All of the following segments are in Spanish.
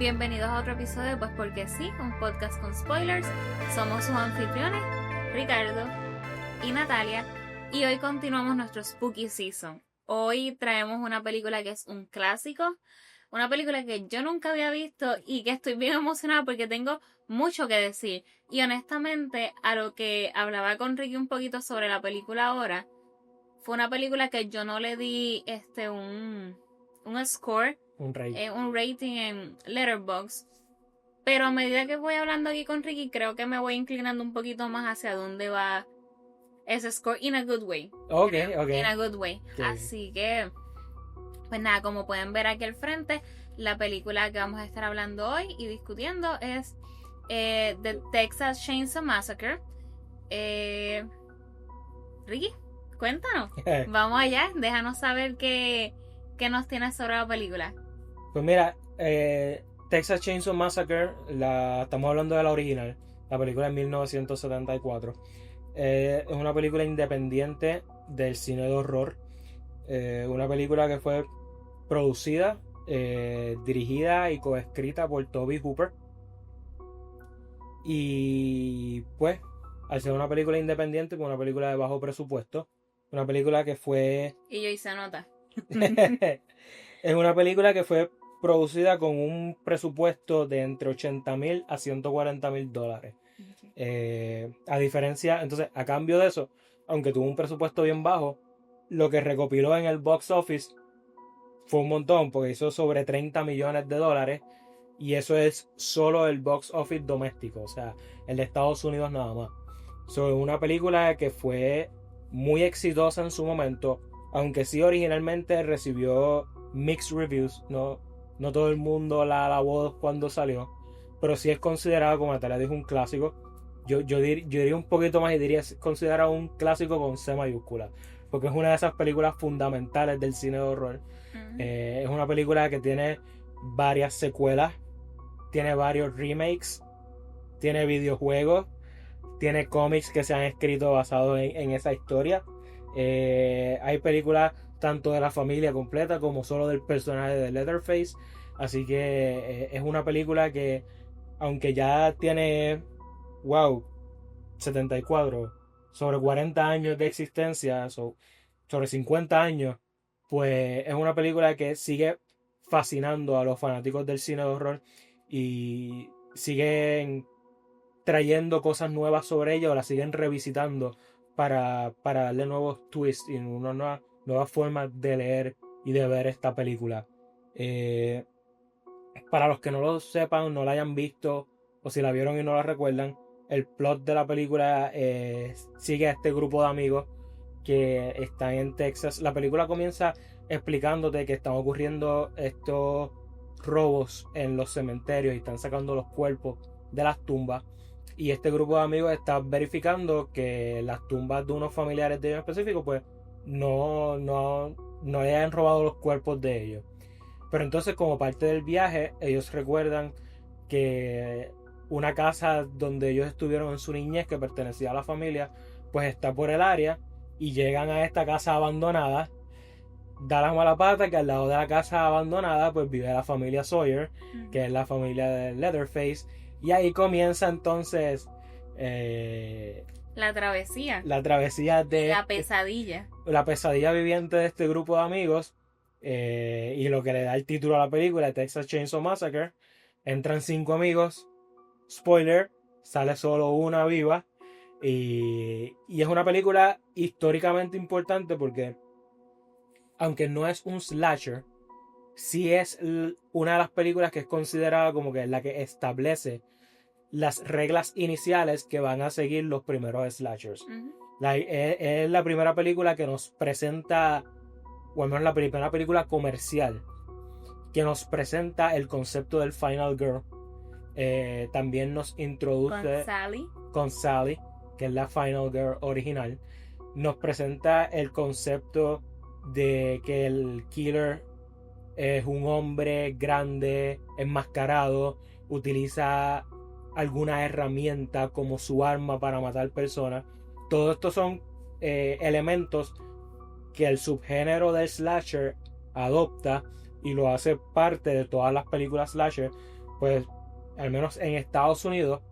Bienvenidos a otro episodio de Pues Porque Sí, un podcast con spoilers. Somos sus anfitriones, Ricardo y Natalia, y hoy continuamos nuestro Spooky Season. Hoy traemos una película que es un clásico, una película que yo nunca había visto y que estoy bien emocionada porque tengo mucho que decir. Y honestamente, a lo que hablaba con Ricky un poquito sobre la película ahora, fue una película que yo no le di un score, un rating en Letterboxd, pero a medida que voy hablando aquí con Ricky creo que me voy inclinando un poquito más hacia dónde va ese score in a good way. Okay. In a good way. Okay. Así que, pues nada, como pueden ver aquí al frente, la película que vamos a estar hablando hoy y discutiendo es The Texas Chainsaw Massacre. Ricky, cuéntanos. Vamos allá, déjanos saber qué nos tienes sobre la película. Pues mira, Texas Chainsaw Massacre, estamos hablando de la original, la película de 1974. Es una película independiente del cine de horror. Una película que fue producida, dirigida y coescrita por Tobe Hooper. Y pues, al ser una película independiente, con una película de bajo presupuesto, una película que fue... Y yo hice nota. Es una película que fue producida con un presupuesto de entre $80,000 a $140,000. A diferencia, entonces, a cambio de eso, aunque tuvo un presupuesto bien bajo, lo que recopiló en el box office fue un montón, porque hizo sobre $30 millones, y eso es solo el box office doméstico, o sea, el de Estados Unidos nada más. Sobre una película que fue muy exitosa en su momento, aunque sí originalmente recibió mixed reviews, no todo el mundo la alabó cuando salió, pero sí es considerado, como Natalia dijo, un clásico. Yo diría un poquito más y diría considerado un clásico con C mayúscula, porque es una de esas películas fundamentales del cine de horror. Es una película que tiene varias secuelas, tiene varios remakes, tiene videojuegos, tiene cómics que se han escrito basados en esa historia. Hay películas tanto de la familia completa como solo del personaje de Leatherface. Así que es una película que, aunque ya tiene 74, sobre 40 años de existencia, sobre 50 años, pues es una película que sigue fascinando a los fanáticos del cine de horror y siguen trayendo cosas nuevas sobre ella o la siguen revisitando para darle nuevos twists y una nueva forma de leer y de ver esta película. Para los que no lo sepan, no la hayan visto o si la vieron y no la recuerdan, el plot de la película sigue a este grupo de amigos que están en Texas. La película comienza explicándote que están ocurriendo estos robos en los cementerios y están sacando los cuerpos de las tumbas. Y este grupo de amigos está verificando que las tumbas de unos familiares de ellos específicos, pues no le hayan robado los cuerpos de ellos. Pero entonces, como parte del viaje, ellos recuerdan que una casa donde ellos estuvieron en su niñez, que pertenecía a la familia, pues está por el área, y llegan a esta casa abandonada. Da la mala pata que al lado de la casa abandonada pues vive la familia Sawyer, que es la familia de Leatherface, y ahí comienza entonces la travesía de la pesadilla viviente de este grupo de amigos, y lo que le da el título a la película, Texas Chainsaw Massacre. Entran 5 amigos, spoiler, sale solo una viva, y es una película históricamente importante porque, aunque no es un slasher, sí es una de las películas que es considerada como que la que establece las reglas iniciales que van a seguir los primeros slashers. Es la primera película que nos presenta, o al menos la primera película comercial que nos presenta el concepto del Final Girl. También nos introduce con Sally, que es la Final Girl original. Nos presenta el concepto de que el killer es un hombre grande, enmascarado, utiliza alguna herramienta como su arma para matar personas. Todo esto son elementos que el subgénero del slasher adopta y lo hace parte de todas las películas slasher, pues, al menos en Estados Unidos,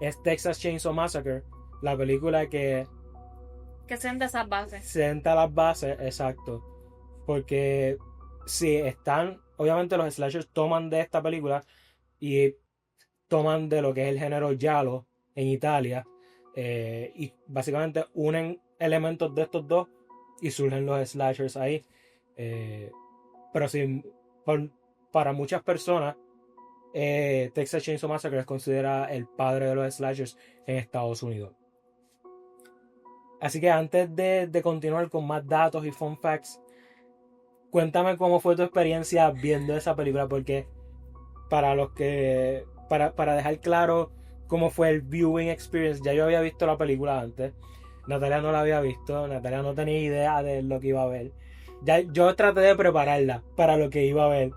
es Texas Chainsaw Massacre, la película que sienta esas bases. senta las bases, exacto. Porque si están, obviamente los slashers toman de esta película y toman de lo que es el género giallo en Italia, y básicamente unen elementos de estos dos y surgen los slashers ahí. Pero sí, para muchas personas, Texas Chainsaw Massacre es considera el padre de los slashers en Estados Unidos. Así que antes de continuar con más datos y fun facts, cuéntame cómo fue tu experiencia viendo esa película, porque para dejar claro cómo fue el viewing experience, ya yo había visto la película antes, Natalia no la había visto, Natalia no tenía idea de lo que iba a ver. Ya yo traté de prepararla para lo que iba a ver,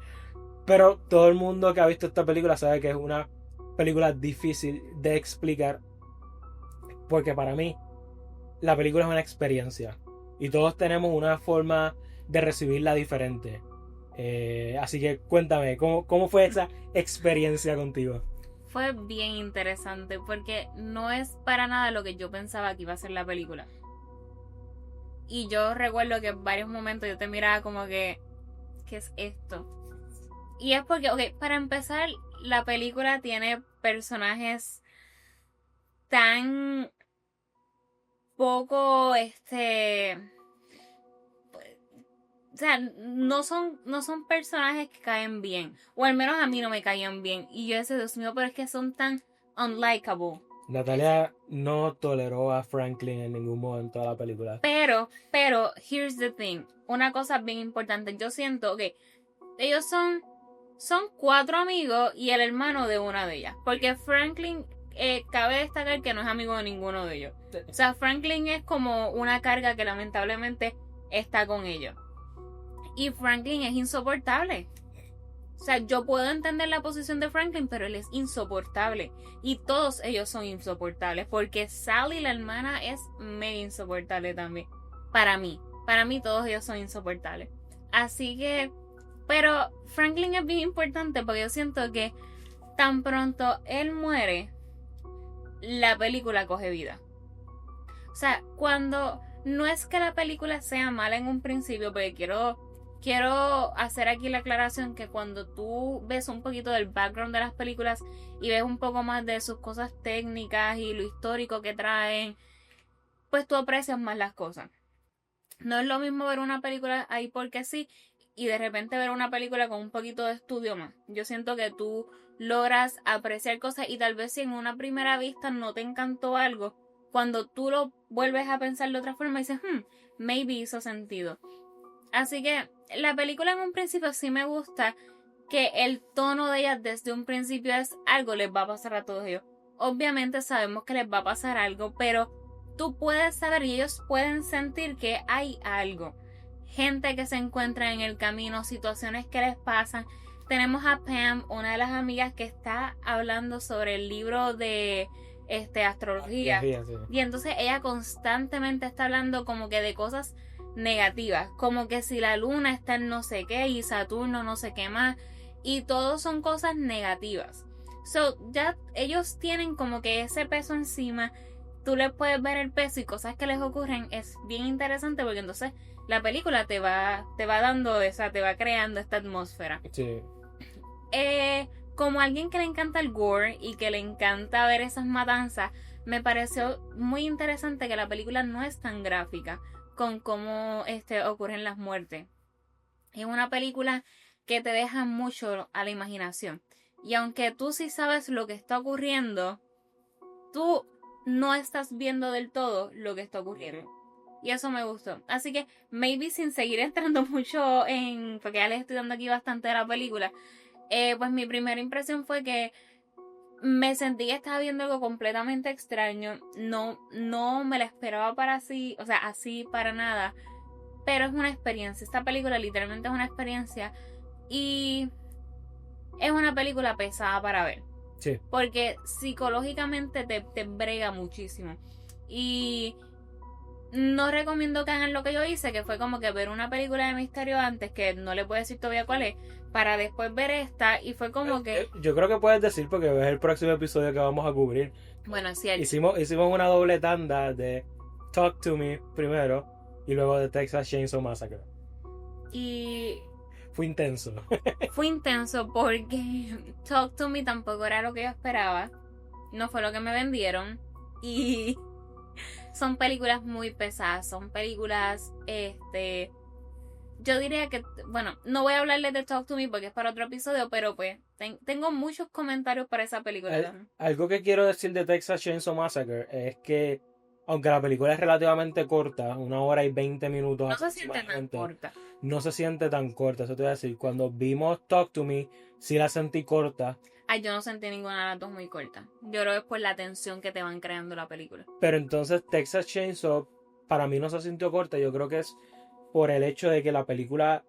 pero todo el mundo que ha visto esta película sabe que es una película difícil de explicar, porque para mí la película es una experiencia y todos tenemos una forma de recibirla diferente. Así que cuéntame, ¿cómo fue esa experiencia contigo? Fue bien interesante porque no es para nada lo que yo pensaba que iba a ser la película. Y yo recuerdo que en varios momentos yo te miraba como que, ¿qué es esto? Y es porque, ok, para empezar, la película tiene personajes tan poco, o sea, no son personajes que caen bien. O al menos a mí no me caían bien. Y yo decía, Dios mío, pero es que son tan unlikable. Natalia no toleró a Franklin en ningún momento de la película. Pero, here's the thing. Una cosa bien importante. Yo siento que ellos son 4 amigos y el hermano de una de ellas. Porque Franklin, cabe destacar que no es amigo de ninguno de ellos. O sea, Franklin es como una carga que lamentablemente está con ellos. Y Franklin es insoportable. O sea, yo puedo entender la posición de Franklin, pero él es insoportable. Y todos ellos son insoportables. Porque Sally, la hermana, es mega insoportable también. Para mí todos ellos son insoportables. Así que... Pero Franklin es bien importante porque yo siento que tan pronto él muere, la película coge vida. O sea, cuando... No es que la película sea mala en un principio, porque quiero hacer aquí la aclaración que cuando tú ves un poquito del background de las películas y ves un poco más de sus cosas técnicas y lo histórico que traen, pues tú aprecias más las cosas. No es lo mismo ver una película ahí porque sí y de repente ver una película con un poquito de estudio más. Yo siento que tú logras apreciar cosas y tal vez si en una primera vista no te encantó algo, cuando tú lo vuelves a pensar de otra forma dices, maybe hizo sentido. Así que la película en un principio sí me gusta que el tono de ella desde un principio es algo les va a pasar a todos ellos. Obviamente sabemos que les va a pasar algo, pero tú puedes saber y ellos pueden sentir que hay algo. Gente que se encuentra en el camino, situaciones que les pasan. Tenemos a Pam, una de las amigas que está hablando sobre el libro de astrología. Sí. Y entonces ella constantemente está hablando como que de cosas negativas, como que si la luna está en no sé qué y Saturno no sé qué más, y todo son cosas negativas. So, ya ellos tienen como que ese peso encima, tú les puedes ver el peso y cosas que les ocurren, es bien interesante porque entonces la película te va dando te va creando esta atmósfera. Sí. Como alguien que le encanta el gore y que le encanta ver esas matanzas, me pareció muy interesante que la película no es tan gráfica con cómo ocurren las muertes. Es una película que te deja mucho a la imaginación. Y aunque tú sí sabes lo que está ocurriendo, tú no estás viendo del todo lo que está ocurriendo. Y eso me gustó. Así que, maybe sin seguir entrando mucho porque ya les estoy dando aquí bastante de la película, pues mi primera impresión fue que me sentí que estaba viendo algo completamente extraño. No me la esperaba para así, o sea, así para nada. Pero es una experiencia. Esta película literalmente es una experiencia. Y es una película pesada para ver. Sí. Porque psicológicamente te brega muchísimo. Y no recomiendo que hagan lo que yo hice, que fue como que ver una película de misterio antes, que no les voy a decir todavía cuál es, para después ver esta, y fue como que... Yo creo que puedes decir porque es el próximo episodio que vamos a cubrir. Bueno, es cierto. Hicimos una doble tanda de Talk to Me primero y luego de Texas Chainsaw Massacre. Y Fue intenso. fue intenso porque Talk to Me tampoco era lo que yo esperaba. No fue lo que me vendieron. Y son películas muy pesadas. Son películas, yo diría que, bueno, no voy a hablarles de Talk to Me porque es para otro episodio, pero pues tengo muchos comentarios para esa película. Algo que quiero decir de Texas Chainsaw Massacre es que, aunque la película es relativamente corta, 1 hora y 20 minutos No se siente tan aproximadamente, corta. no se siente tan corta. Eso te voy a decir. Cuando vimos Talk to Me, sí la sentí corta. Ay, yo no sentí ninguna de las dos muy corta. Yo creo que es por la tensión que te van creando la película. Pero entonces Texas Chainsaw para mí no se sintió corta. Yo creo que es por el hecho de que la película,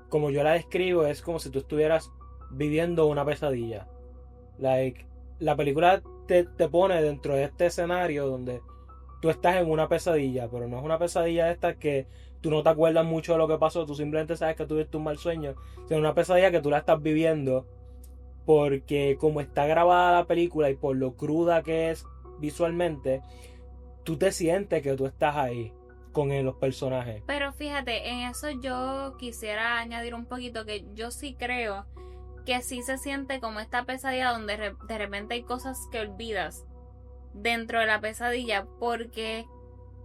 como yo la describo, es como si tú estuvieras viviendo una pesadilla. Like, la película te pone dentro de este escenario donde tú estás en una pesadilla, pero no es una pesadilla esta que tú no te acuerdas mucho de lo que pasó, tú simplemente sabes que tuviste un mal sueño, sino una pesadilla que tú la estás viviendo porque como está grabada la película y por lo cruda que es visualmente, tú te sientes que tú estás ahí con los personajes. Pero fíjate, en eso yo quisiera añadir un poquito que yo sí creo que sí se siente como esta pesadilla donde de repente hay cosas que olvidas dentro de la pesadilla porque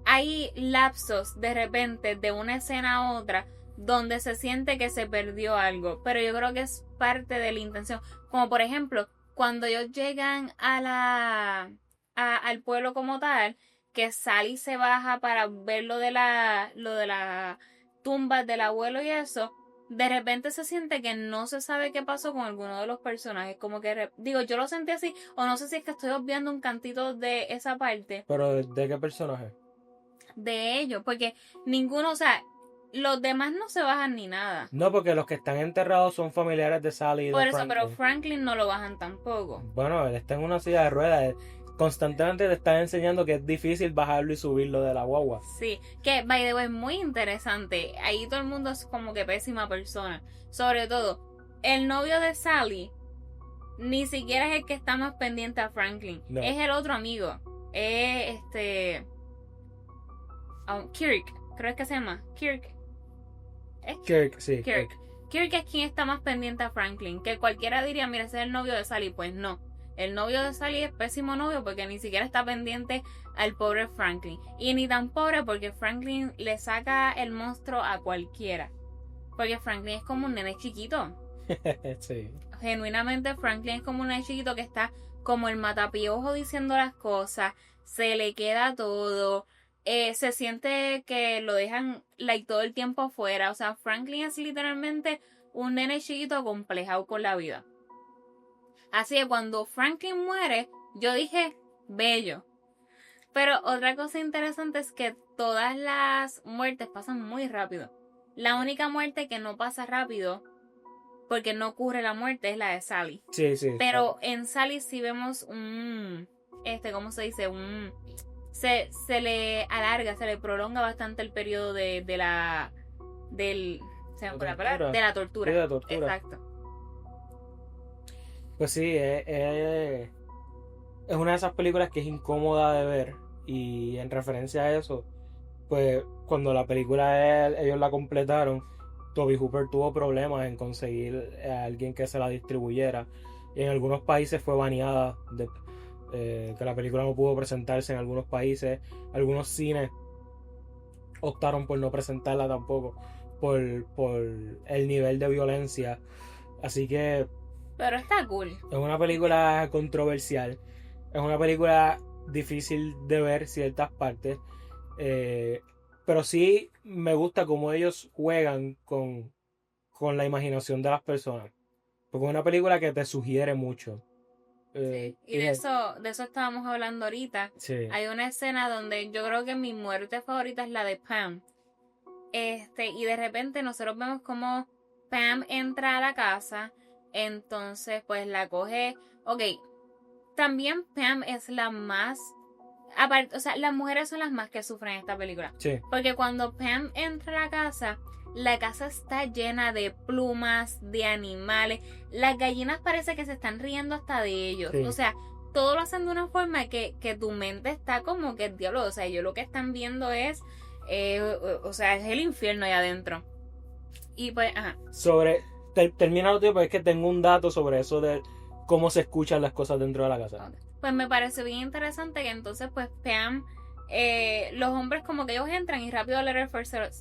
hay lapsos de repente de una escena a otra donde se siente que se perdió algo, pero yo creo que es parte de la intención, como por ejemplo cuando ellos llegan al pueblo como tal, que Sally se baja para ver lo de la tumba del abuelo y eso. De repente se siente que no se sabe qué pasó con alguno de los personajes. Como que, digo, yo lo sentí así. O no sé si es que estoy obviando un cantito de esa parte. ¿Pero de qué personaje? De ellos. Porque ninguno, o sea, los demás no se bajan ni nada. No, porque los que están enterrados son familiares de Sally y Por de eso, Franklin. pero Franklin no lo bajan tampoco. Bueno, él está en una silla de ruedas. Constantemente te están enseñando que es difícil bajarlo y subirlo de la guagua. Sí, que by the way es muy interesante. Ahí todo el mundo es como que pésima persona. Sobre todo, el novio de Sally ni siquiera es el que está más pendiente a Franklin. No. Es el otro amigo. Es Kirk, creo que se llama. Kirk. Kirk, sí. Kirk. Kirk es quien está más pendiente a Franklin. Que cualquiera diría, mira, ese es el novio de Sally. Pues no. El novio de Sally es pésimo novio porque ni siquiera está pendiente al pobre Franklin. Y ni tan pobre porque Franklin le saca el monstruo a cualquiera. Porque Franklin es como un nene chiquito. Sí. Genuinamente Franklin es como un nene chiquito que está como el matapiojo diciendo las cosas. Se le queda todo. Se siente que lo dejan todo el tiempo afuera. O sea, Franklin es literalmente un nene chiquito acomplejado con la vida. Así que cuando Franklin muere, yo dije, bello. Pero otra cosa interesante es que todas las muertes pasan muy rápido. La única muerte que no pasa rápido, porque no ocurre la muerte, es la de Sally. Sí, sí. Pero en Sally sí vemos ¿cómo se dice? Se le alarga, se le prolonga bastante el periodo de la tortura. Sí, de tortura. Exacto. Pues sí, es una de esas películas que es incómoda de ver. Y en referencia a eso, pues cuando la película ellos la completaron, Toby Hooper tuvo problemas en conseguir a alguien que se la distribuyera. Y en algunos países fue baneada, que la película no pudo presentarse en algunos países. Algunos cines optaron por no presentarla tampoco, por el nivel de violencia. Así que Pero está cool. es una película controversial. Es una película difícil de ver ciertas partes. Pero sí me gusta cómo ellos juegan con la imaginación de las personas. Porque es una película que te sugiere mucho. Sí. Y de eso estábamos hablando ahorita. Sí. Hay una escena donde yo creo que mi muerte favorita es la de Pam. Y de repente nosotros vemos como Pam entra a la casa. Entonces pues la coge. Ok. También Pam es la más aparte, o sea, las mujeres son las más que sufren esta película. Sí. Porque cuando Pam entra a la casa está llena de plumas, de animales. Las gallinas parece que se están riendo hasta de ellos. Sí. O sea, todo lo hacen de una forma que tu mente está como que, diablo, o sea, ellos lo que están viendo es, o sea, es el infierno ahí adentro. Y pues, ajá. Termina lo tío, pero es que tengo un dato sobre eso de cómo se escuchan las cosas dentro de la casa. Pues me pareció bien interesante que entonces pues Pam, los hombres como que ellos entran y rápido Letterface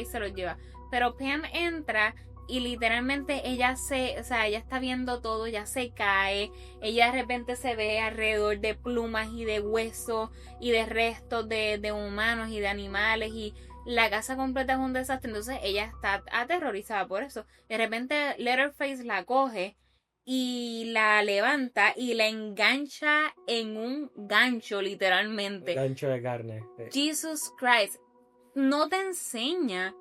se los lleva. Pero Pam entra y literalmente ella está viendo todo, ya se cae, ella de repente se ve alrededor de plumas y de huesos y de restos de humanos y de animales y la casa completa es un desastre, entonces ella está aterrorizada por eso. De repente Letterface la coge y la levanta y la engancha en un gancho, literalmente. Gancho de carne. Sí. Jesus Christ. No te enseña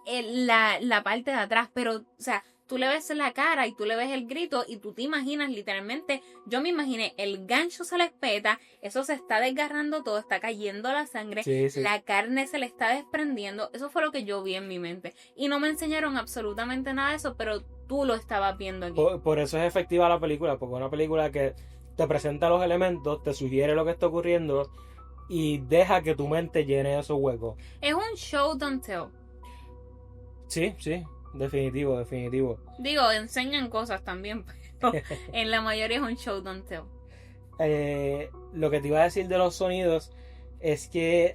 la parte de atrás, pero, o sea, tú le ves la cara y tú le ves el grito y tú te imaginas literalmente, yo me imaginé, el gancho se le espeta, eso se está desgarrando todo, está cayendo la sangre, Sí, sí. la carne se le está desprendiendo, eso fue lo que yo vi en mi mente. Y no me enseñaron absolutamente nada de eso, pero tú lo estabas viendo aquí. Por eso es efectiva la película, porque es una película que te presenta los elementos, te sugiere lo que está ocurriendo y deja que tu mente llene esos huecos. Es un show don't tell. Sí, sí, definitivo. Digo, enseñan cosas también, pero en la mayoría es un show don't tell. Lo que te iba a decir de los sonidos es que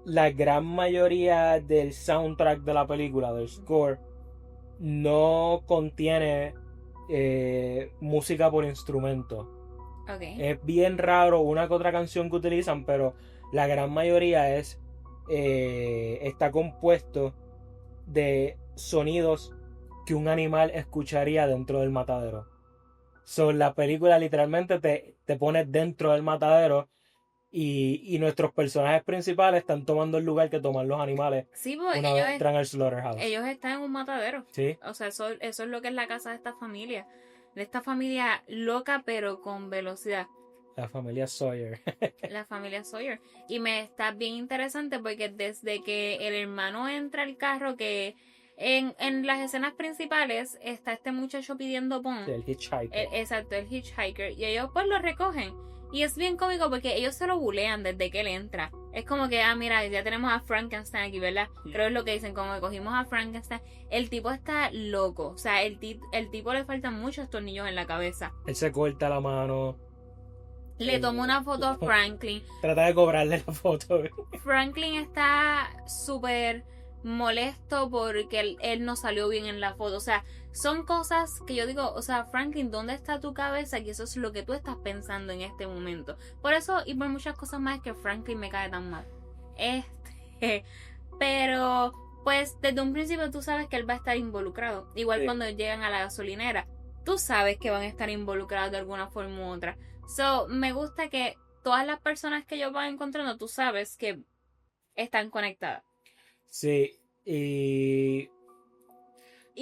la gran mayoría del soundtrack de la película, del score, no contiene música por instrumento. Okay. Es bien raro una que otra canción que utilizan, pero la gran mayoría está compuesto de sonidos que un animal escucharía dentro del matadero. La película literalmente te pone dentro del matadero y nuestros personajes principales están tomando el lugar que toman los animales. Sí, porque una vez entran al slaughterhouse. Ellos están en un matadero. Sí. O sea, eso es lo que es la casa de esta familia. De esta familia loca pero con velocidad. La familia Sawyer. La familia Sawyer. Y me está bien interesante porque desde que el hermano entra al carro, que en las escenas principales está este muchacho pidiendo pon. Sí, el hitchhiker. Exacto, el hitchhiker. Y ellos pues lo recogen. Y es bien cómico porque ellos se lo bulean desde que él entra. Es como que, mira, ya tenemos a Frankenstein aquí, ¿verdad? Creo es lo que dicen, como que cogimos a Frankenstein. El tipo está loco. O sea, el tipo le faltan muchos tornillos en la cabeza. Él se corta la mano. Le tomó una foto a Franklin. Trata de cobrarle la foto. Franklin está súper molesto porque él no salió bien en la foto. O sea, son cosas que yo digo, o sea, Franklin, ¿dónde está tu cabeza? Y eso es lo que tú estás pensando en este momento. Por eso y por muchas cosas más es que Franklin me cae tan mal. Pero pues desde un principio tú sabes que él va a estar involucrado. Igual sí. Cuando llegan a la gasolinera, tú sabes que van a estar involucrados de alguna forma u otra. So, me gusta que todas las personas que ellos van encontrando, tú sabes que están conectadas. Sí, y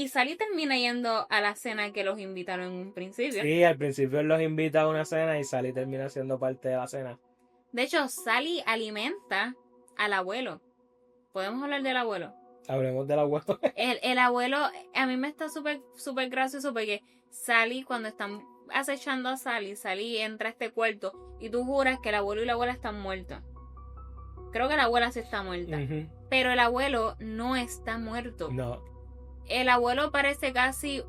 Sally termina yendo a la cena que los invitaron en un principio. Sí, al principio él los invita a una cena y Sally termina siendo parte de la cena. De hecho, Sally alimenta al abuelo. ¿Podemos hablar del abuelo? Hablemos del abuelo. El abuelo, a mí me está súper gracioso porque Sally, cuando están acechando a Sally entra a este cuarto y tú juras que el abuelo y la abuela están muertos. Creo que la abuela sí está muerta. Uh-huh. Pero el abuelo no está muerto. No. El abuelo parece casi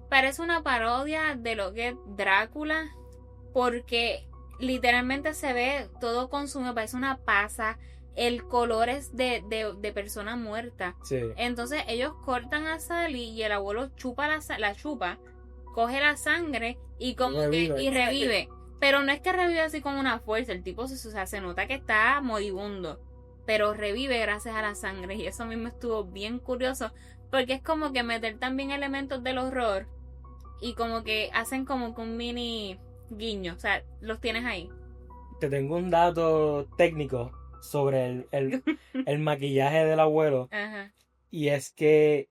parece una parodia de lo que es Drácula, porque literalmente se ve todo consumido, parece una pasa, el color es de persona muerta. Sí. Entonces ellos cortan a Sally y el abuelo chupa la chupa, coge la sangre y revive. Pero no es que revive así con una fuerza, el tipo se nota que está moribundo, pero revive gracias a la sangre y eso a mí me estuvo bien curioso. Porque es como que meter también elementos del horror y como que hacen como que un mini guiño. O sea, los tienes ahí. Te tengo un dato técnico sobre el maquillaje del abuelo. Ajá. Y es que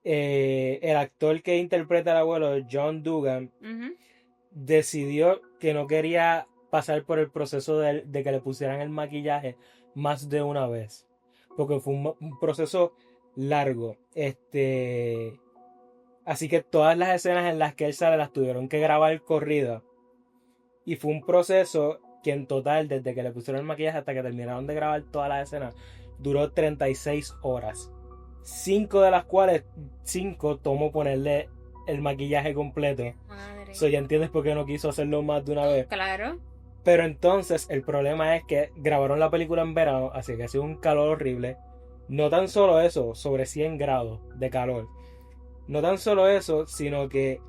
el actor que interpreta al abuelo, John Dugan, uh-huh, decidió que no quería pasar por el proceso de que le pusieran el maquillaje más de una vez. Porque fue un proceso largo. Así que todas las escenas en las que él sale las tuvieron que grabar corridas. Y fue un proceso que en total, desde que le pusieron el maquillaje hasta que terminaron de grabar todas las escenas, duró 36 horas. 5 de las cuales, 5 tomó ponerle el maquillaje completo. Madre. Ya entiendes por qué no quiso hacerlo más de una vez. Claro. Pero entonces el problema es que grabaron la película en verano, así que hacía un calor horrible. No tan solo eso, sobre 100 grados de calor. No tan solo eso, sino que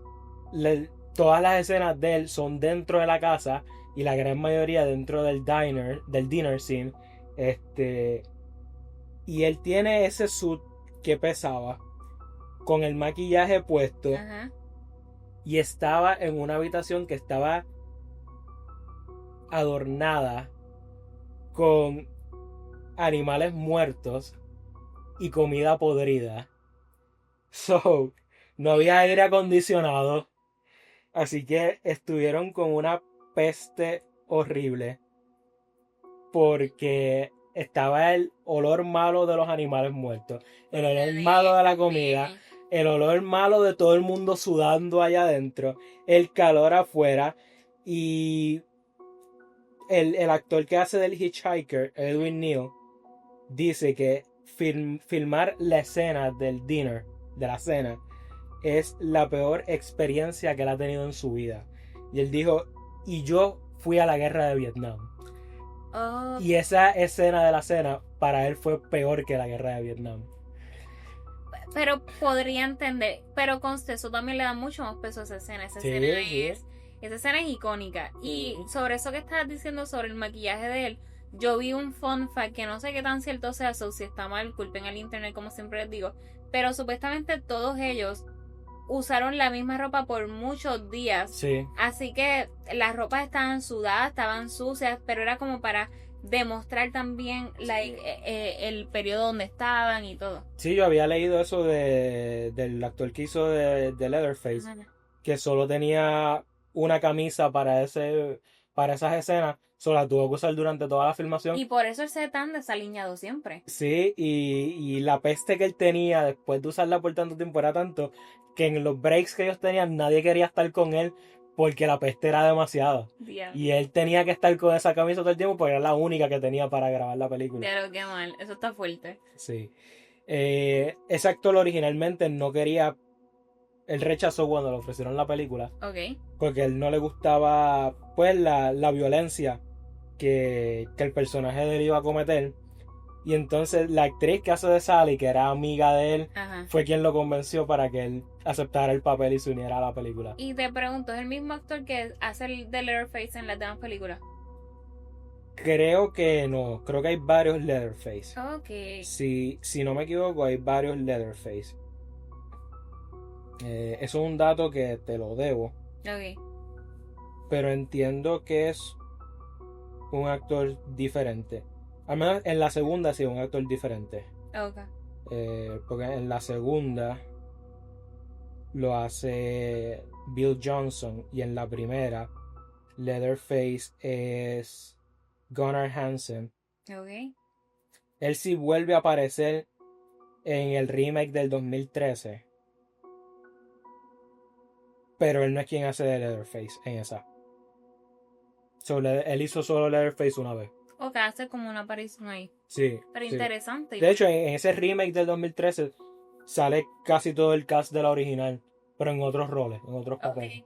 todas las escenas de él son dentro de la casa y la gran mayoría dentro del dinner scene. Y él tiene ese suit que pesaba con el maquillaje puesto. Ajá. Y estaba en una habitación que estaba adornada con animales muertos y comida podrida. No había aire acondicionado. Así que estuvieron con una peste horrible. Porque estaba el olor malo de los animales muertos, el olor malo de la comida, el olor malo de todo el mundo sudando allá adentro, el calor afuera. Y el actor que hace del Hitchhiker, Edwin Neal, dice que filmar la escena del dinner, de la cena, es la peor experiencia que él ha tenido en su vida. Y él dijo, y yo fui a la guerra de Vietnam. Oh. Y esa escena de la cena para él fue peor que la guerra de Vietnam. Pero podría entender, pero conste, eso también le da mucho más peso a esa escena. Esa escena es icónica. Y sobre eso que estabas diciendo sobre el maquillaje de él, yo vi un fun fact que no sé qué tan cierto sea, si está mal, culpen al internet como siempre les digo, pero supuestamente todos ellos usaron la misma ropa por muchos días. Sí. Así que las ropas estaban sudadas, estaban sucias, pero era como para demostrar también el periodo donde estaban y todo. Sí, yo había leído eso del actor que hizo de Leatherface, que solo tenía una camisa para esas escenas, solo la tuvo que usar durante toda la filmación. Y por eso él se ve tan desaliñado siempre. Sí, y la peste que él tenía después de usarla por tanto tiempo era tanto que en los breaks que ellos tenían nadie quería estar con él porque la peste era demasiada. Yeah. Y él tenía que estar con esa camisa todo el tiempo porque era la única que tenía para grabar la película. Claro, qué mal, eso está fuerte. Sí. Ese actor originalmente no quería. Él rechazó cuando le ofrecieron la película. Ok. Porque a él no le gustaba pues la violencia que el personaje de él iba a cometer. Y entonces la actriz que hace de Sally, que era amiga de él, fue quien lo convenció para que él aceptara el papel y se uniera a la película. Y te pregunto, ¿es el mismo actor que hace el de Leatherface en las demás películas? Creo que no, creo que hay varios Leatherface. Ok. Si no me equivoco, hay varios Leatherface. Eso es un dato que te lo debo. Ok. Pero entiendo que es un actor diferente. Al menos en la segunda sí, un actor diferente. Ok. Porque en la segunda lo hace Bill Johnson y en la primera Leatherface es Gunnar Hansen. Ok. Él sí vuelve a aparecer en el remake del 2013. Pero él no es quien hace de Leatherface en esa. Él hizo solo Leatherface una vez. Ok, hace como una aparición ahí. Sí. Pero sí. interesante. De hecho, en ese remake del 2013 sale casi todo el cast de la original. Pero en otros roles, en otros papeles.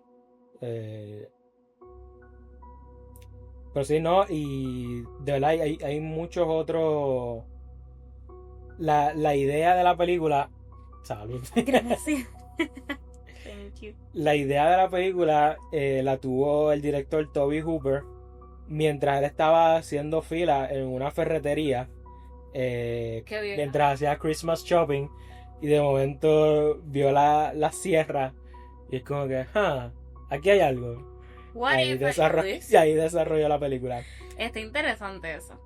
Pero sí, no, y de verdad hay muchos otros. La idea de la película. Salud. Gracias. Thank you. La idea de la película la tuvo el director Toby Hooper mientras él estaba haciendo fila en una ferretería. Mientras hacía Christmas shopping. Y de momento vio la sierra. Y es como que, aquí hay algo. Y ahí desarrolló la película. Está interesante eso.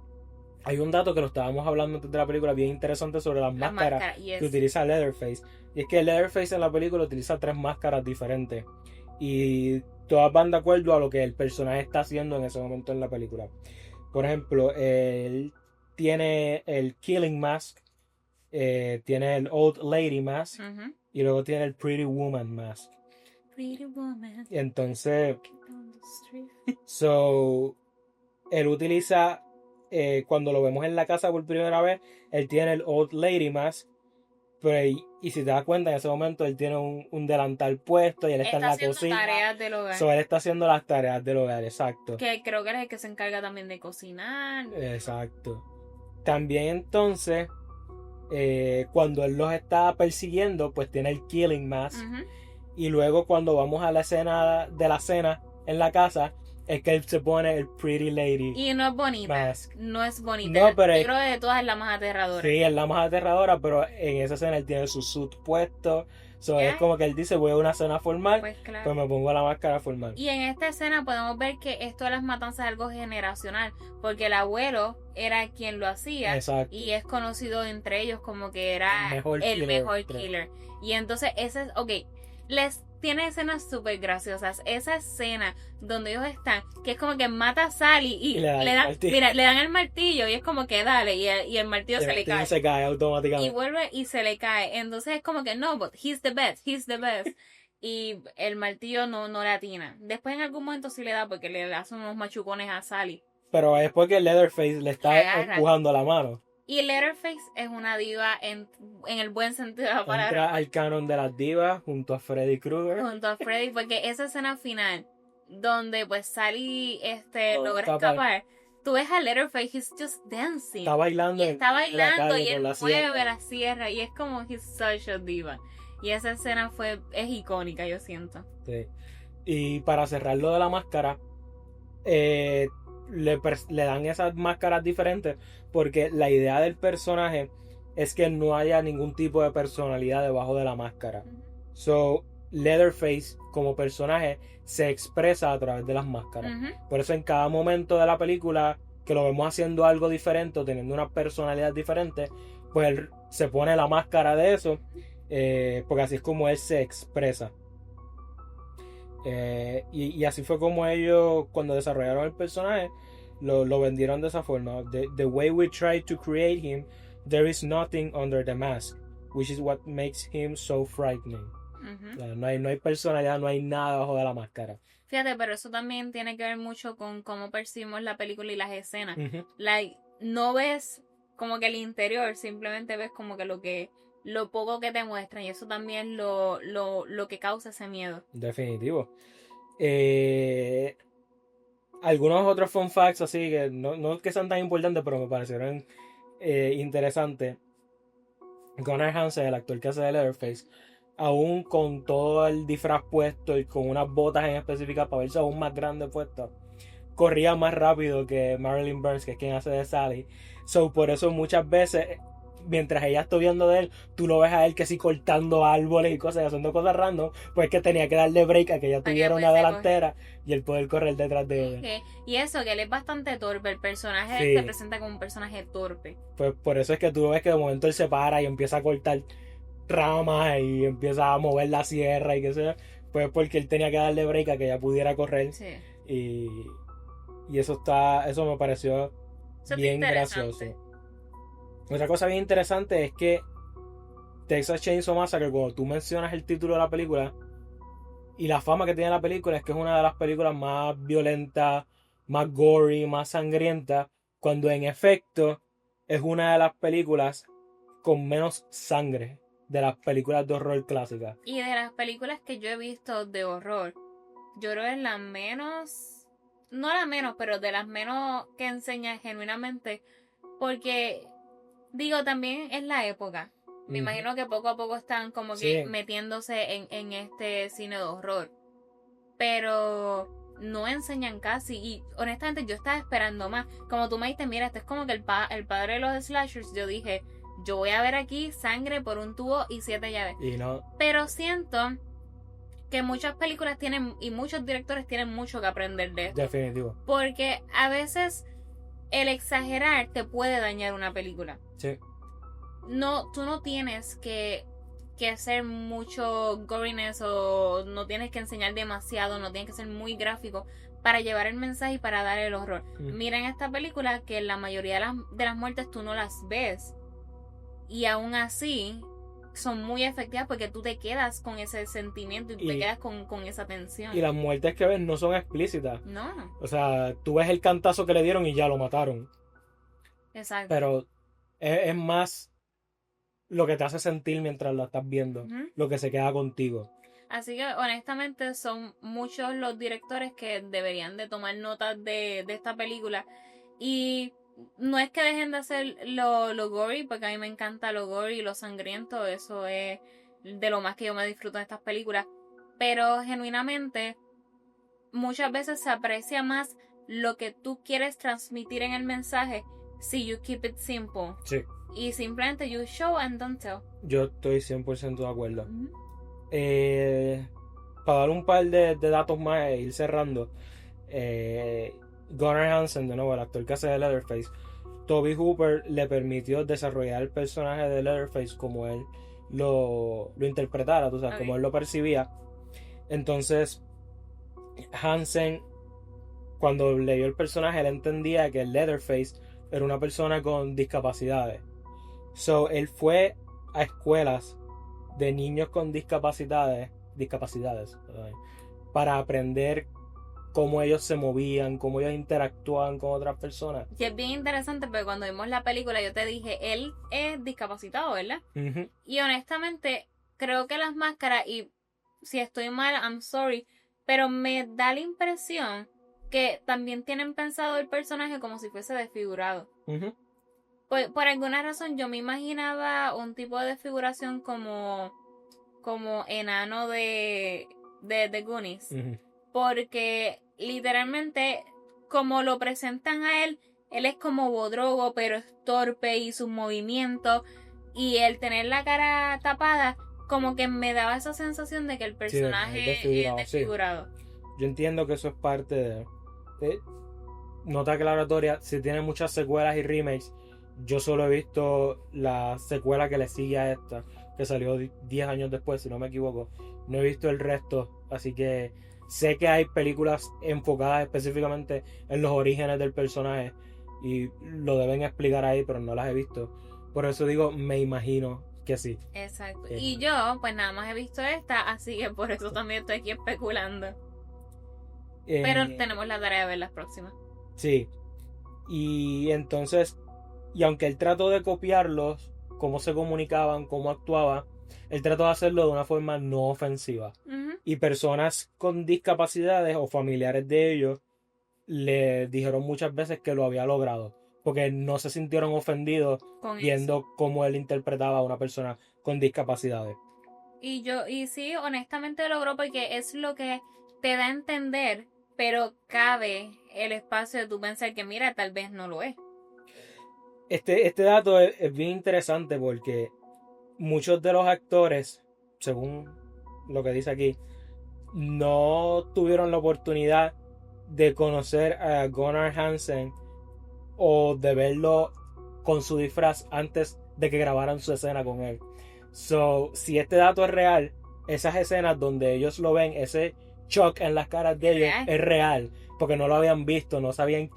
Hay un dato que lo estábamos hablando antes de la película bien interesante sobre las máscaras que utiliza Leatherface. Y es que Leatherface en la película utiliza 3 máscaras diferentes. Y todas van de acuerdo a lo que el personaje está haciendo en ese momento en la película. Por ejemplo, él tiene el Killing Mask, tiene el Old Lady Mask Ujú. y luego tiene el Pretty Woman Mask. Pretty woman. Y entonces, On the street. so, él utiliza, cuando lo vemos en la casa por primera vez, él tiene el Old Lady Mask. Pero, y si te das cuenta, en ese momento él tiene un delantal puesto y él está en la haciendo cocina. tareas del hogar. So, él está haciendo las tareas del hogar, exacto. Que creo que él es el que se encarga también de cocinar. Exacto. También entonces, cuando él los está persiguiendo, pues tiene el Killing Mask. Ujú. Y luego cuando vamos a la escena de la cena en la casa, es que él se pone el Pretty Lady Y no es bonita. Mask. No es bonita. No, pero Yo creo que de todas es la más aterradora. Sí, es la más aterradora, pero en esa escena él tiene su suit puesto. So, Ya. es como que él dice, voy a una cena formal, Pues claro. pues me pongo la máscara formal. Y en esta escena podemos ver que esto de las matanzas es algo generacional, porque el abuelo era quien lo hacía Exacto. y es conocido entre ellos como que era El mejor el killer, mejor creo. killer. Y entonces ese es, ok, les tiene escenas súper graciosas. Esa escena donde ellos están, que es como que mata a Sally y Y le dan el martillo. mira, le dan el martillo y es como que dale, y el martillo se le cae. Se cae Y automáticamente. vuelve y se le cae. Entonces es como que no, but he's the best. Y el martillo no le atina. Después en algún momento sí le da porque le hacen unos machucones a Sally. Pero es porque Leatherface le está Le agarra. empujando la mano. Y Leatherface es una diva en el buen sentido de la palabra. Entra al canon de las divas junto a Freddy Krueger. Junto a Freddy, porque esa escena final donde pues Sally logra escapar. escapar, tú ves a Leatherface, he's just dancing. Está bailando. Y está en la bailando calle y con él la sierra. mueve la sierra y es como he's such a diva. Y esa escena es icónica, yo siento. Sí. Y para cerrar lo de la máscara, le dan esas máscaras diferentes porque la idea del personaje es que no haya ningún tipo de personalidad debajo de la máscara. So, Leatherface como personaje se expresa a través de las máscaras. Ujú. Por eso en cada momento de la película que lo vemos haciendo algo diferente o teniendo una personalidad diferente, pues él se pone la máscara de eso, porque así es como él se expresa. Y así fue como ellos, cuando desarrollaron el personaje, lo vendieron de esa forma. The way we tried to create him, there is nothing under the mask, which is what makes him so frightening. Ujú. O sea, no hay personalidad, no hay nada bajo de la máscara. Fíjate, pero eso también tiene que ver mucho con cómo percibimos la película y las escenas. Ujú. Like, no ves como que el interior, simplemente ves como que lo poco que te muestran y eso también lo que causa ese miedo. Definitivo. Algunos otros fun facts así que no que sean tan importantes, pero me parecieron interesantes. Gunnar Hansen, el actor que hace de Leatherface, aún con todo el disfraz puesto y con unas botas en específicas para verse aún más grande puesto, corría más rápido que Marilyn Burns, que es quien hace de Sally. So, por eso muchas veces, mientras ella está viendo de él, tú lo ves a él que sí cortando árboles y cosas, y haciendo cosas random, pues que tenía que darle break a que ella Para que tuviera una pudiese delantera y él poder correr detrás de ella. Y eso, que él es bastante torpe, el personaje Sí. se presenta como un personaje torpe. Pues por eso es que tú ves que de momento él se para y empieza a cortar ramas y empieza a mover la sierra y qué sé yo, pues porque él tenía que darle break a que ella pudiera correr. Sí. Y eso me pareció Eso está bien interesante. gracioso. Otra cosa bien interesante es que Texas Chainsaw Massacre, cuando tú mencionas el título de la película y la fama que tiene la película, es que es una de las películas más violentas, más gory, más sangrientas, cuando en efecto es una de las películas con menos sangre de las películas de horror clásicas. Y de las películas que yo he visto de horror, yo creo que es la menos, no la menos, pero de las menos que enseña genuinamente, porque digo, también es la época. Me Ujú. imagino que poco a poco están como que Sí. metiéndose en este cine de horror. Pero no enseñan casi. Y honestamente yo estaba esperando más. Como tú me dijiste, mira, este es como que el padre de los slashers. Yo dije, yo voy a ver aquí sangre por un tubo y 7 llaves. Y no, Pero siento que muchas películas tienen y muchos directores tienen mucho que aprender de esto. definitivo. Porque a veces el exagerar te puede dañar una película. Sí. No, tú no tienes que que hacer mucho goriness o no tienes que enseñar demasiado, no tienes que ser muy gráfico para llevar el mensaje y para dar el horror. Mira en esta película que la mayoría de las muertes tú no las ves y aún así son muy efectivas porque tú te quedas con ese sentimiento y te quedas con esa tensión. Y las muertes que ves no son explícitas. No. O sea, tú ves el cantazo que le dieron y ya lo mataron. Exacto. Pero es más lo que te hace sentir mientras la estás viendo, lo que se queda contigo. Así que honestamente son muchos los directores que deberían de tomar notas de esta película. Y no es que dejen de hacer lo gory, porque a mí me encanta lo gory y lo sangriento. Eso es de lo más que yo me disfruto de estas películas. Pero genuinamente, muchas veces se aprecia más lo que tú quieres transmitir en el mensaje si you keep it simple. Sí. Y simplemente you show and don't tell. Yo estoy 100% de acuerdo. Para dar un par de datos más e ir cerrando, Gunnar Hansen, de nuevo, el actor que hace de Leatherface, Tobe Hooper le permitió desarrollar el personaje de Leatherface como él lo interpretara, tú sabes, como él lo percibía. Entonces, Hansen, cuando leyó el personaje, él entendía que Leatherface era una persona con discapacidades. So, él fue a escuelas de niños con discapacidades, para aprender cómo ellos se movían, cómo ellos interactuaban con otras personas. Y es bien interesante porque cuando vimos la película yo te dije, él es discapacitado, ¿verdad? Y honestamente creo que las máscaras, y si estoy mal, I'm sorry, pero me da la impresión que también tienen pensado el personaje como si fuese desfigurado. Por alguna razón yo me imaginaba un tipo de desfiguración como enano de The Goonies. Porque literalmente como lo presentan a él es como bodrogo, pero es torpe y sus movimientos, y el tener la cara tapada como que me daba esa sensación de que el personaje es desfigurado. Sí. Yo entiendo que eso es parte de nota aclaratoria, si tiene muchas secuelas y remakes. Yo solo he visto la secuela que le sigue a esta, que salió 10 años después, si no me equivoco. No he visto el resto, así que sé que hay películas enfocadas específicamente en los orígenes del personaje y lo deben explicar ahí, pero no las he visto. Por eso digo, me imagino que sí. Exacto. Y yo, pues nada más he visto esta, así que por eso también estoy aquí especulando. Pero tenemos la tarea de ver las próximas. Sí. Y entonces, y aunque él trató de copiarlos, cómo se comunicaban, cómo actuaban, él trató de hacerlo de una forma no ofensiva. Y personas con discapacidades o familiares de ellos le dijeron muchas veces que lo había logrado, porque no se sintieron ofendidos viendo cómo él interpretaba a una persona con discapacidades. Y sí, honestamente logró, porque es lo que te da a entender, pero cabe el espacio de tu pensar que mira, tal vez no lo es. Este dato es bien interesante porque muchos de los actores, según lo que dice aquí, no tuvieron la oportunidad de conocer a Gunnar Hansen o de verlo con su disfraz antes de que grabaran su escena con él. So, si este dato es real, esas escenas donde ellos lo ven, ese shock en las caras de ellos es real, porque no lo habían visto, no sabían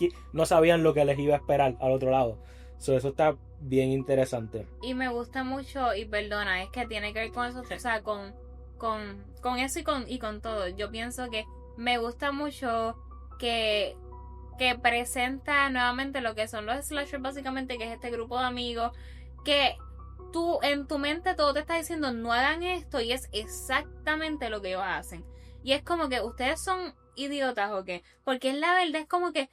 lo que les iba a esperar al otro lado. So, eso está bien interesante. Y me gusta mucho, y perdona, es que tiene que ver con eso, o sea, con eso y con todo. Yo pienso que me gusta mucho que presenta nuevamente lo que son los slashers, básicamente, que es este grupo de amigos que tú en tu mente todo te está diciendo no hagan esto, y es exactamente lo que ellos hacen. Y es como que ustedes son idiotas o qué, porque es la verdad, es como que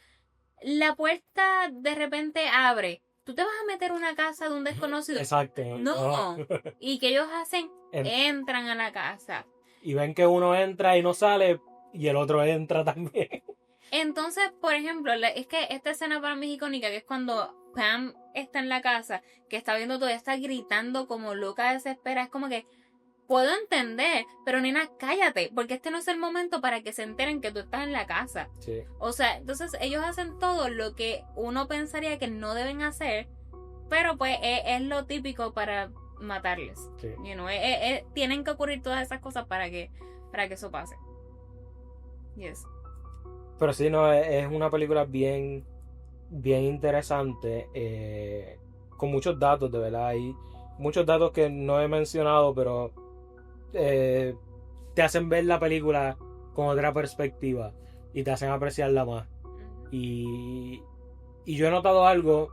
la puerta de repente abre, tú te vas a meter a una casa de un desconocido. Exacto. No. Y que ellos hacen, entran a la casa y ven que uno entra y no sale y el otro entra también. Entonces, por ejemplo, es que esta escena para mí es icónica, que es cuando Pam está en la casa, que está viendo todo, está gritando como loca, desesperada. Es como que puedo entender, pero nena, cállate, porque este no es el momento para que se enteren que tú estás en la casa. Sí. O sea, entonces ellos hacen todo lo que uno pensaría que no deben hacer, pero pues es lo típico para matarles. Sí. You know, tienen que ocurrir todas esas cosas para que eso pase. Yes. Pero sí, no, es una película bien, bien interesante, con muchos datos, de verdad. Hay muchos datos que no he mencionado, pero te hacen ver la película con otra perspectiva y te hacen apreciarla más. Y yo he notado algo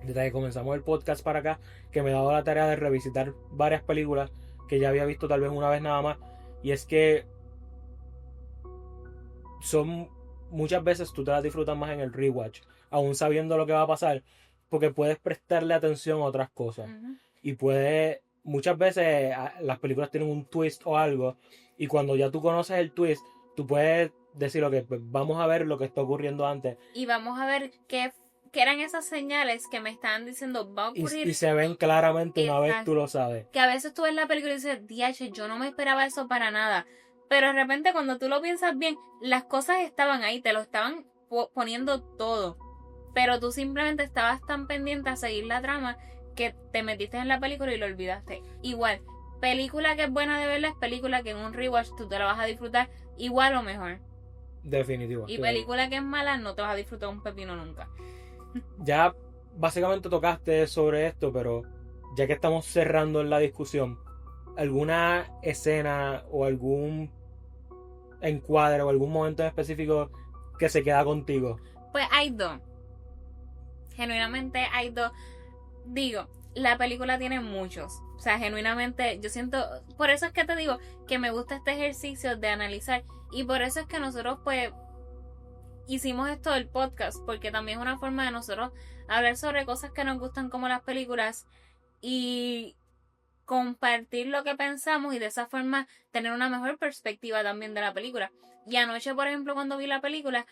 desde que comenzamos el podcast para acá, que me he dado la tarea de revisitar varias películas que ya había visto tal vez una vez nada más. Y es que son muchas veces tú te las disfrutas más en el rewatch, aún sabiendo lo que va a pasar, porque puedes prestarle atención a otras cosas. Y muchas veces las películas tienen un twist o algo, y cuando ya tú conoces el twist, tú puedes decir, ok, pues vamos a ver lo que está ocurriendo antes. Y vamos a ver qué eran esas señales que me estaban diciendo va a ocurrir. Y se ven claramente una vez tú lo sabes. Que a veces tú ves la película y dices, diache, yo no me esperaba eso para nada. Pero de repente cuando tú lo piensas bien, las cosas estaban ahí, te lo estaban poniendo todo. Pero tú simplemente estabas tan pendiente a seguir la trama que te metiste en la película y lo olvidaste. Igual, película que es buena de verla es película que en un rewatch tú te la vas a disfrutar igual o mejor. Definitivo. Y película que es mala no te vas a disfrutar un pepino nunca. Ya básicamente tocaste sobre esto, pero ya que estamos cerrando en la discusión, ¿alguna escena o algún encuadre o algún momento en específico que se queda contigo? Pues hay dos. Genuinamente hay dos. Digo, la película tiene muchos. O sea, genuinamente yo siento... Por eso es que te digo que me gusta este ejercicio de analizar. Y por eso es que nosotros pues hicimos esto del podcast. Porque también es una forma de nosotros hablar sobre cosas que nos gustan como las películas. Y compartir lo que pensamos y de esa forma tener una mejor perspectiva también de la película. Y anoche, por ejemplo, cuando vi la película,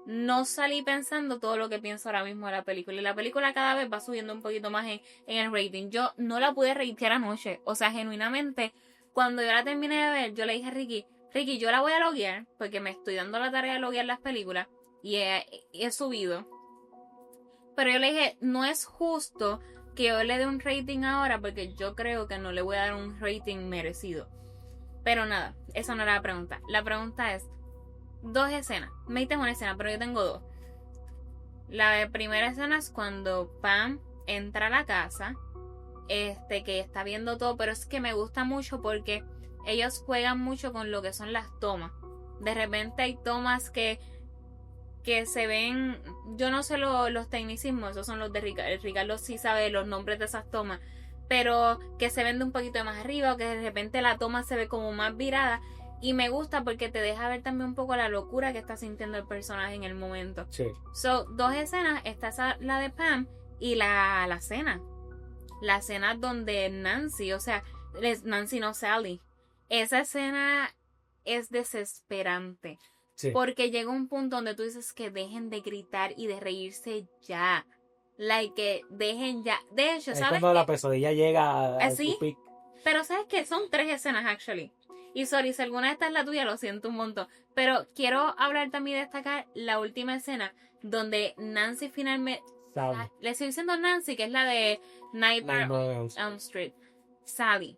no salí pensando todo lo que pienso ahora mismo de la película. Y la película cada vez va subiendo un poquito más en el rating. Yo no la pude ratear anoche. O sea, genuinamente, cuando yo la terminé de ver, yo le dije a Ricky, yo la voy a loguear, porque me estoy dando la tarea de loguear las películas. Y he subido. Pero yo le dije, no es justo que yo le dé un rating ahora, porque yo creo que no le voy a dar un rating merecido. Pero nada, esa no era la pregunta. La pregunta es, dos escenas. Me diste una escena, pero yo tengo dos. La primera escena es cuando Pam entra a la casa, que está viendo todo, pero es que me gusta mucho porque ellos juegan mucho con lo que son las tomas. De repente hay tomas que se ven, yo no sé los tecnicismos, esos son los de Ricardo. Ricardo sí sabe los nombres de esas tomas, pero que se ven de un poquito de más arriba o que de repente la toma se ve como más virada. Y me gusta porque te deja ver también un poco la locura que está sintiendo el personaje en el momento. Sí. So, dos escenas, está la de Pam y la cena. La escena donde Nancy, o sea, Nancy no Sally. Esa escena es desesperante. Sí. Porque llega un punto donde tú dices que dejen de gritar y de reírse ya. Like, que dejen ya. De hecho, ¿sabes? Es cuando la pesadilla llega a ¿Sí? su pic. Pero ¿sabes qué? Son tres escenas, actually. Y sorry, si alguna de estas es la tuya, lo siento un montón. Pero quiero hablar también y destacar la última escena donde Nancy finalmente... Le estoy diciendo Nancy, que es la de Nightmare on Elm Street. Sally.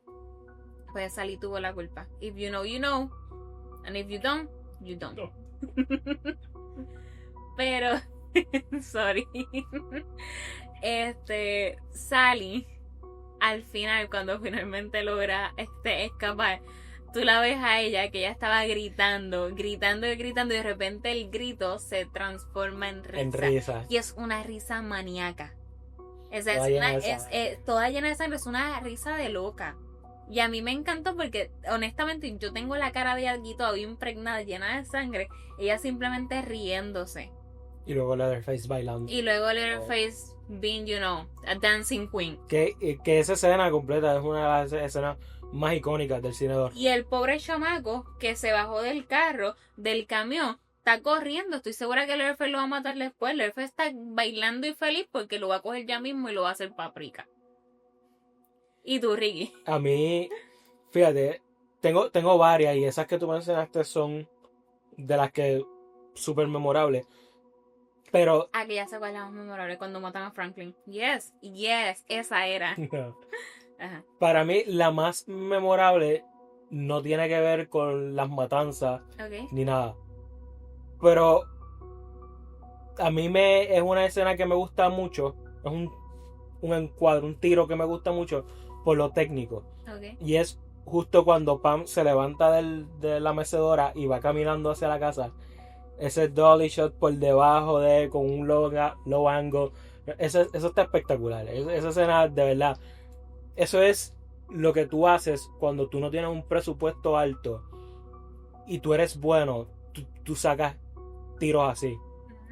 Pues Sally tuvo la culpa. If you know, you know. And if you don't, you don't. No. Pero... sorry. Sally, al final, cuando finalmente logra escapar, tú la ves a ella que ella estaba gritando y de repente el grito se transforma en risa. Y es una risa maníaca. Toda llena de sangre, es una risa de loca. Y a mí me encantó porque honestamente yo tengo la cara de alguien todavía impregnada, llena de sangre, ella simplemente riéndose. Y luego Leatherface bailando. Y luego Leatherface being, you know, a dancing queen. Que esa escena completa es una de las escenas más icónicas del cine de horror. Y el pobre chamaco que se bajó del carro, del camión, está corriendo. Estoy segura que Leatherface lo va a matar después. Leatherface está bailando y feliz porque lo va a coger ya mismo y lo va a hacer paprika. ¿Y tú, Ricky? A mí, fíjate, tengo varias y esas que tú mencionaste son de las que súper memorables. Pero... que ya sé cuál es la más memorable, cuando matan a Franklin. Yes, esa era. Ajá. Para mí, la más memorable no tiene que ver con las matanzas Ok. ni nada. Pero a mí es una escena que me gusta mucho. Es un encuadre, un tiro que me gusta mucho por lo técnico. Ok. Y es justo cuando Pam se levanta de la mecedora y va caminando hacia la casa. Ese dolly shot por debajo de él con un low angle. Eso está espectacular. Esa escena, de verdad. Eso es lo que tú haces cuando tú no tienes un presupuesto alto y tú eres bueno. Tú sacas tiros así.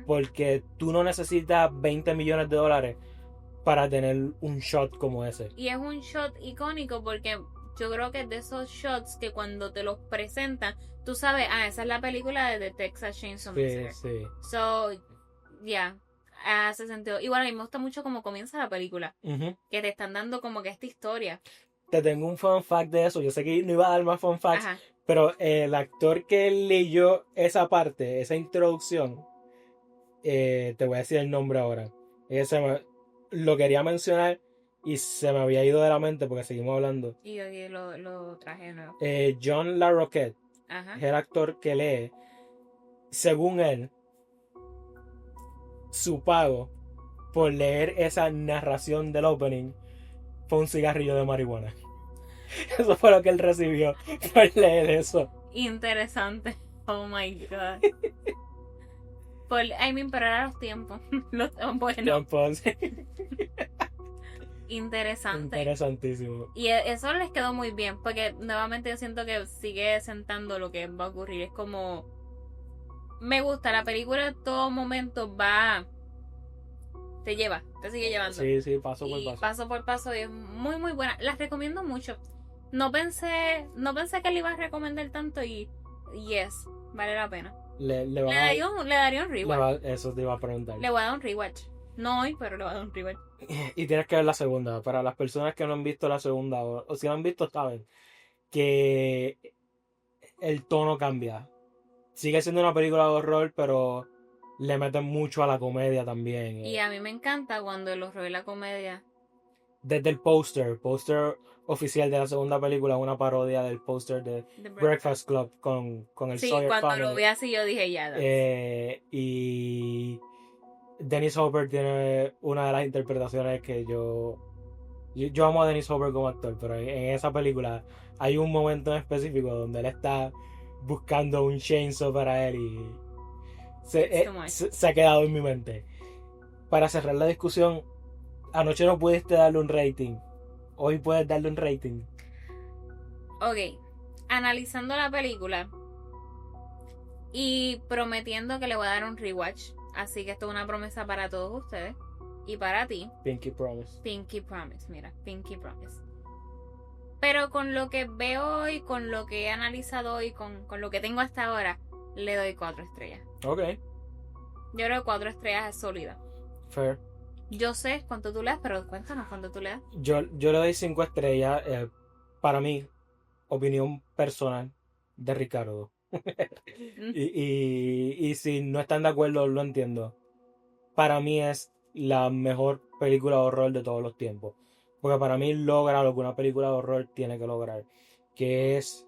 Porque tú no necesitas 20 millones de dólares para tener un shot como ese. Y es un shot icónico porque yo creo que es de esos shots que cuando te los presentan, tú sabes, esa es la película de The Texas Chainsaw Massacre. Sí. So, ya, hace sentido. Igual a mí me gusta mucho cómo comienza la película. Uh-huh. Que te están dando como que esta historia. Te tengo un fun fact de eso. Yo sé que no iba a dar más fun facts, Ajá. pero el actor que leyó esa parte, esa introducción, te voy a decir el nombre ahora. Lo quería mencionar y se me había ido de la mente porque seguimos hablando. Y yo lo traje de nuevo. John LaRoquette Ajá. es el actor que lee. Según él, su pago por leer esa narración del opening fue un cigarrillo de marihuana. Eso fue lo que él recibió por leer eso. Interesante. Oh my god. Pero era los tiempos. Bueno, interesante. Interesantísimo. Y eso les quedó muy bien, porque nuevamente yo siento que sigue sentando lo que va a ocurrir. Es como... Me gusta, la película en todo momento va... Te sigue llevando. Sí, paso por Y paso. paso por paso, y es muy muy buena. Las recomiendo mucho. No pensé que le iba a recomendar tanto y yes, vale la pena. Le daría un rewatch. Eso te iba a preguntar. Le voy a dar un rewatch. No hoy, pero le voy a dar un rewatch. Y tienes que ver la segunda. Para las personas que no han visto la segunda, o si la han visto, saben que el tono cambia. Sigue siendo una película de horror, pero le meten mucho a la comedia también. Y a mí me encanta cuando el horror y la comedia. Desde el póster oficial de la segunda película, una parodia del póster de Breakfast Club con el sí, Sawyer cuando Family. lo vi así yo dije ya. Y Dennis Hopper tiene una de las interpretaciones que yo amo a Dennis Hopper como actor, pero en esa película hay un momento en específico donde él está buscando un chainsaw para él y se ha quedado en mi mente. Para cerrar la discusión, anoche no pudiste darle un rating, hoy puedes darle un rating. Ok, analizando la película y prometiendo que le voy a dar un rewatch, así que esto es una promesa para todos ustedes y para ti. Pinky Promise. Pinky Promise, mira, Pinky Promise. Pero con lo que veo hoy, con lo que he analizado hoy, con lo que tengo hasta ahora, le doy 4 estrellas. Ok. Yo creo que 4 estrellas es sólida. Fair. Yo sé cuánto tú le das, pero cuéntanos cuánto tú le das. Yo le doy 5 estrellas. Para mí, opinión personal de Ricardo. y si no están de acuerdo, lo entiendo. Para mí es la mejor película de horror de todos los tiempos. Porque para mí logra lo que una película de horror tiene que lograr. Que es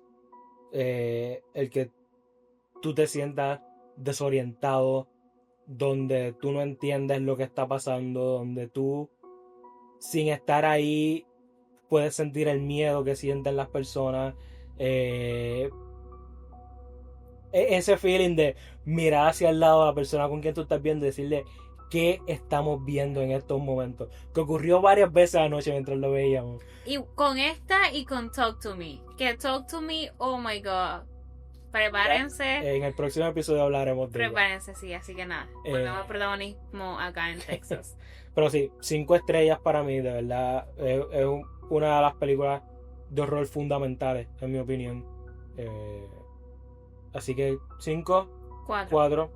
el que tú te sientas desorientado, donde tú no entiendes lo que está pasando, donde tú, sin estar ahí, puedes sentir el miedo que sienten las personas. Ese feeling de mirar hacia el lado a la persona con quien tú estás viendo y decirle qué estamos viendo en estos momentos. Que ocurrió varias veces anoche mientras lo veíamos. Y con esta y con Talk to Me. Que Talk to Me, oh my god. Prepárense. En el próximo episodio hablaremos de Prepárense, ella. Sí, así que nada. Volvemos al protagonismo acá en Texas. Pero sí, 5 estrellas para mí, de verdad. Es una de las películas de horror fundamentales, en mi opinión. Así que 5, 4.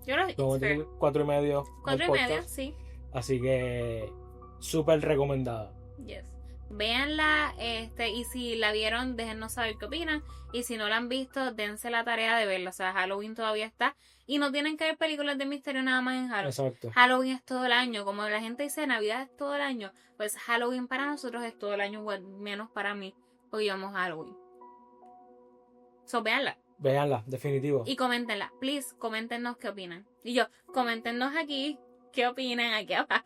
Yo creo que 4 y medio. 4 y medio, sí. Así que súper recomendada. Yes. Véanla, y si la vieron, déjennos saber qué opinan. Y si no la han visto, dense la tarea de verla. O sea, Halloween todavía está. Y no tienen que ver películas de misterio nada más en Halloween. Exacto. Halloween es todo el año. Como la gente dice, Navidad es todo el año. Pues Halloween para nosotros es todo el año, menos para mí. Porque yo amo Halloween. So, véanla. Véanla, definitivo. Y coméntenla. Please, coméntenos qué opinan. Y yo, coméntenos aquí qué opinan aquí abajo.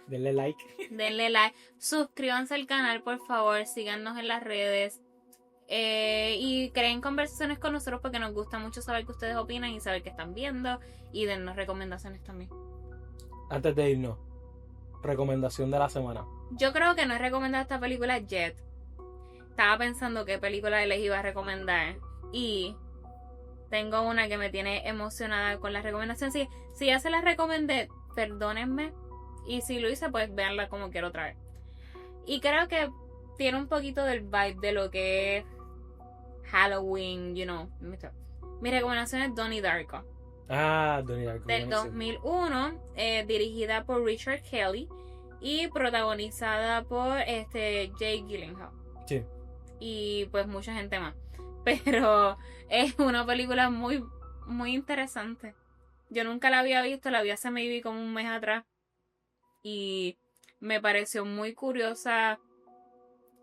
Denle like. Denle like. Suscríbanse al canal, por favor. Síganos en las redes. Y creen conversaciones con nosotros porque nos gusta mucho saber qué ustedes opinan y saber qué están viendo. Y dennos recomendaciones también. Antes de irnos, recomendación de la semana. Yo creo que no he recomendado esta película yet. Estaba pensando qué película les iba a recomendar. Y tengo una que me tiene emocionada con la recomendación. Si ya se la recomendé, perdónenme. Y si lo hice, pues véanla como quiero otra vez. Y creo que tiene un poquito del vibe de lo que es Halloween, you know. Mi recomendación es Donnie Darko. Donnie Darko. Del 2001, dirigida por Richard Kelly y protagonizada por Jake Gyllenhaal. Sí. Y pues mucha gente más. Pero es una película muy, muy interesante. Yo nunca la había visto, la vi hace maybe como un mes atrás. Y me pareció muy curiosa.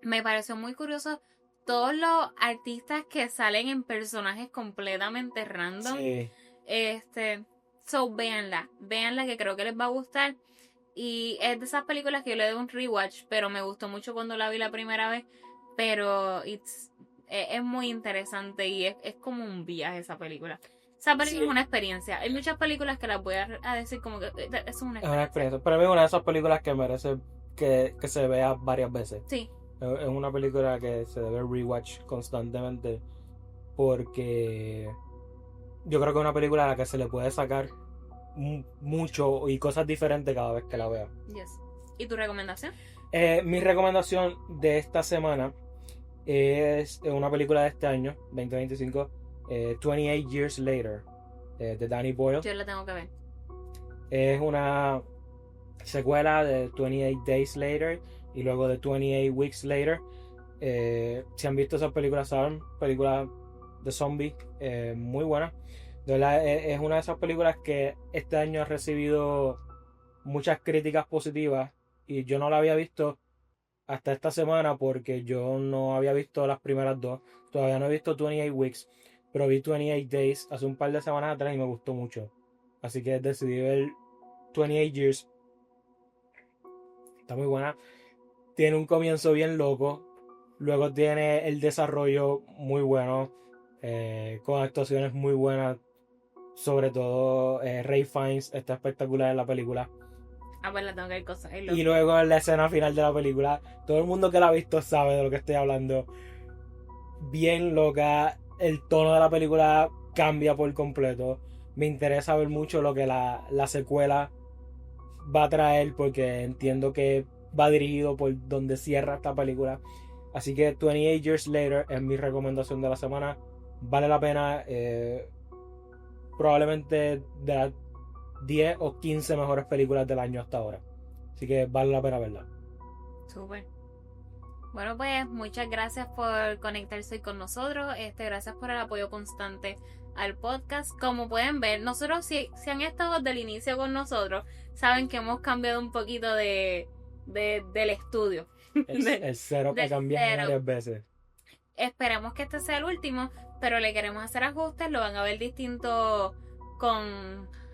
Me pareció muy curioso todos los artistas que salen en personajes completamente random. Sí. So véanla que creo que les va a gustar. Y es de esas películas que yo le doy un rewatch, pero me gustó mucho cuando la vi la primera vez. Pero es muy interesante y es como un viaje esa película. Esa película es una experiencia. Hay muchas películas que las voy a decir como que es una experiencia. Pero a mí es una de esas películas que merece que se vea varias veces. Sí. Es una película que se debe rewatch constantemente porque yo creo que es una película a la que se le puede sacar mucho y cosas diferentes cada vez que la vea. Yes. ¿Y tu recomendación? Mi recomendación de esta semana es una película de este año, 2025, 28 Years Later, de Danny Boyle. Yo la tengo que ver. Es una secuela de 28 Days Later y luego de 28 Weeks Later. Si han visto esas películas, saben, películas de zombies, muy buenas. De verdad, es una de esas películas que este año ha recibido muchas críticas positivas y yo no la había visto hasta esta semana porque yo no había visto las primeras dos. Todavía no he visto 28 Weeks, pero vi 28 Days hace un par de semanas atrás y me gustó mucho. Así que decidí ver 28 Years. Está muy buena. Tiene un comienzo bien loco. Luego tiene el desarrollo muy bueno. Con actuaciones muy buenas. Sobre todo Ray Fiennes está espectacular en la película. Pues la tengo que ver cosas. Y luego en la escena final de la película, todo el mundo que la ha visto sabe de lo que estoy hablando. Bien loca. El tono de la película cambia por completo. Me interesa ver mucho lo que la secuela va a traer porque entiendo que va dirigido por donde cierra esta película. Así que 28 Years Later es mi recomendación de la semana. Vale la pena. Probablemente de las 10 o 15 mejores películas del año hasta ahora. Así que vale la pena verla. Súper. Bueno, pues muchas gracias por conectarse hoy con nosotros. Gracias por el apoyo constante al podcast. Como pueden ver, nosotros si han estado desde el inicio con nosotros, saben que hemos cambiado un poquito del estudio. El setup ha cambiado varias veces. Esperemos que este sea el último, pero le queremos hacer ajustes. Lo van a ver distinto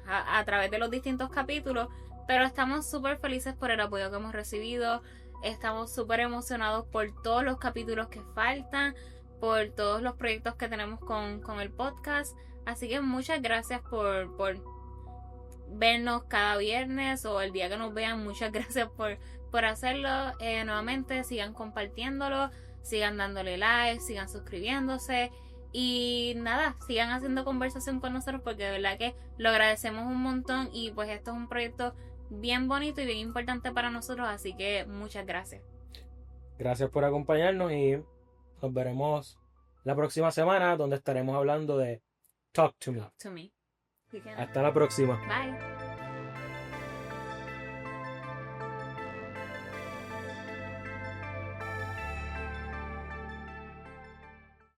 a través de los distintos capítulos. Pero estamos súper felices por el apoyo que hemos recibido. Estamos súper emocionados por todos los capítulos que faltan, por todos los proyectos que tenemos con el podcast. Así que muchas gracias por vernos cada viernes o el día que nos vean. Muchas gracias por hacerlo. Nuevamente sigan compartiéndolo, sigan dándole like, sigan suscribiéndose. Y nada, sigan haciendo conversación con nosotros porque de verdad que lo agradecemos un montón. Y pues esto es un proyecto bien bonito y bien importante para nosotros, así que muchas gracias. Gracias por acompañarnos y nos veremos la próxima semana donde estaremos hablando de Talk to Me. Talk to Me. Hasta la próxima. Bye.